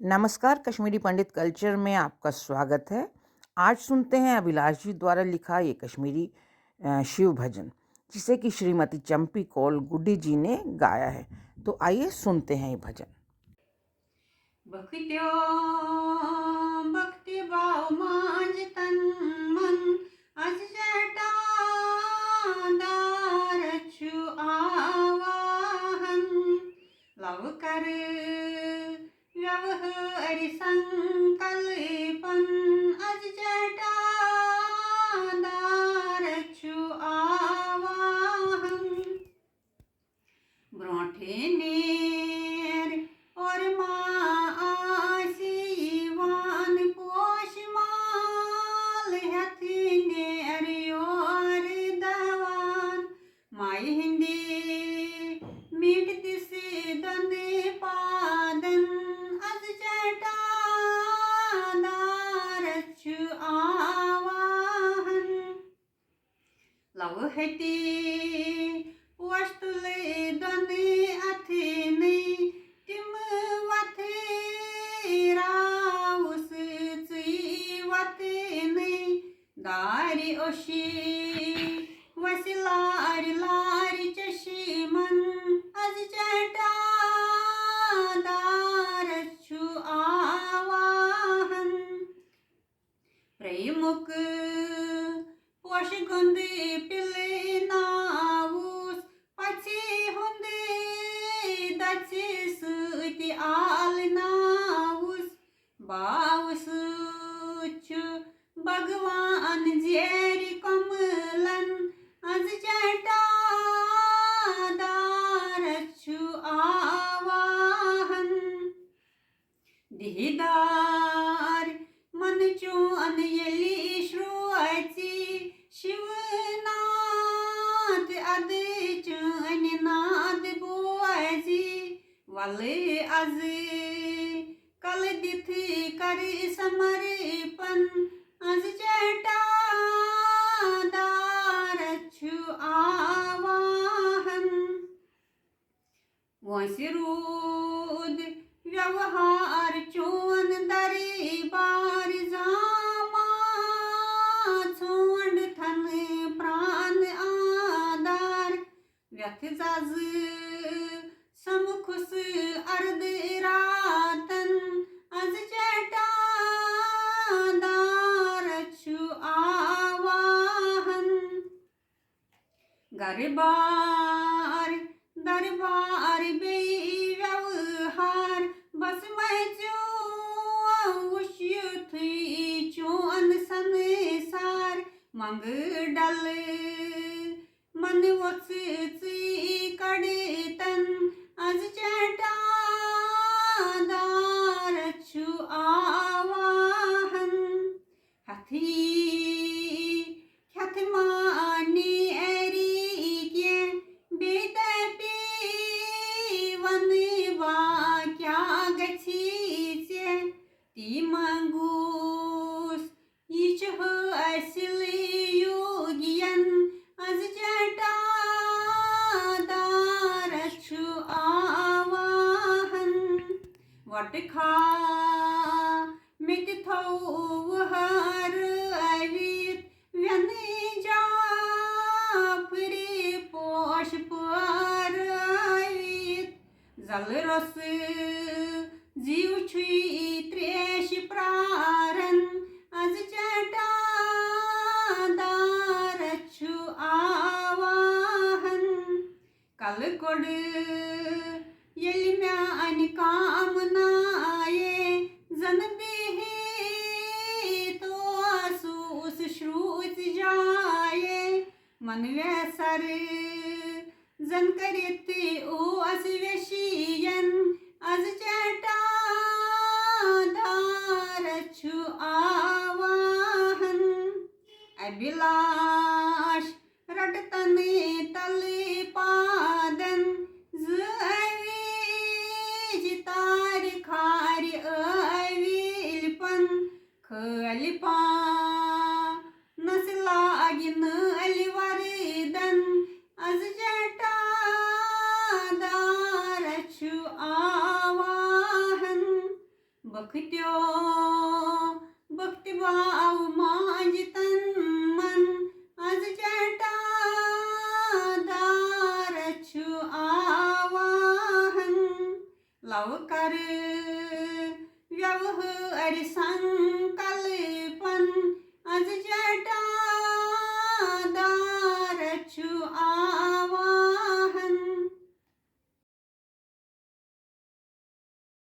नमस्कार, कश्मीरी पंडित कल्चर में आपका स्वागत है। आज सुनते हैं अभिलाष जी द्वारा लिखा ये कश्मीरी शिव भजन, जिसे कि श्रीमती चंपी कौल गुड्डी जी ने गाया है। तो आइए सुनते हैं ये भजन। भक्त्यो भक्ति भाव मांझ तन मन अज जटा दारछु आवाहन लव कर व्यवहार संकल्पन अज जटा दारछु आवाहन ब्रोठे नेर और माँ आसीवान पोष माल हथी नेर और दवान माई हिंदी मीट दिसे दने पादन अज जटा दारछु आवाहन लव हटी वस्तुले दने अथेने तिम वथे राउस चुई वथेने दारी ओशी वसिलारी लारी चशी मन अज जटा दारछु आवाहन प्रेमुक पोश गुंदे पिले नावूस पचे हुंदे दचे सुति आल नावूस बावस छु भगवान जेरी कमलन अज जटा दारछु आवाहन दिहदार मन चोन यली श्रोची शिवनाथ अद चोन नाद बोजी वले अज कल दिथि कर समर्पण अज जटा दारछु आवाहन वंशिरूद व्यवहार चोन दरे बार जामा छोंड थन प्राण आधार व्यथ जाज समखुस अर्ध रातन अज जटा दारछु आवाहन गरबार दरबार बे व्यवहार बस मैं थी चोन संसार मंग डल मन वत्स कड़े तन अज जटा दारछु आवाहन हथी ख्यात मानी एरी के बेदपी वनवा क्या गछी से ती मंगूस इच हो असिल योगियन अज जटा दारछु आवाहन वटखा मिट थौ हर अवित व्यने जाफरी पोष पर अवित जल रस जीव छुई त्रेश प्रारन अज जटा दारछु आवाहन कल कोड यलि म्यान कामनाये जन बेहे तो आसूस श्रुत जाये मन व्यसर जन करिते ओ असव्यशियन अज जटा दारछु आवाहन अभिलाष रटतने तले पादन तार खार अविलपन खलिपा नस लागिन अलवरदन अज जटा दारछु आवाहन बखत्यो भक्तिभाव माझ तन मन आज जटा दारछु आवाहन लवकर व्यवहार संकल्पन आज जटा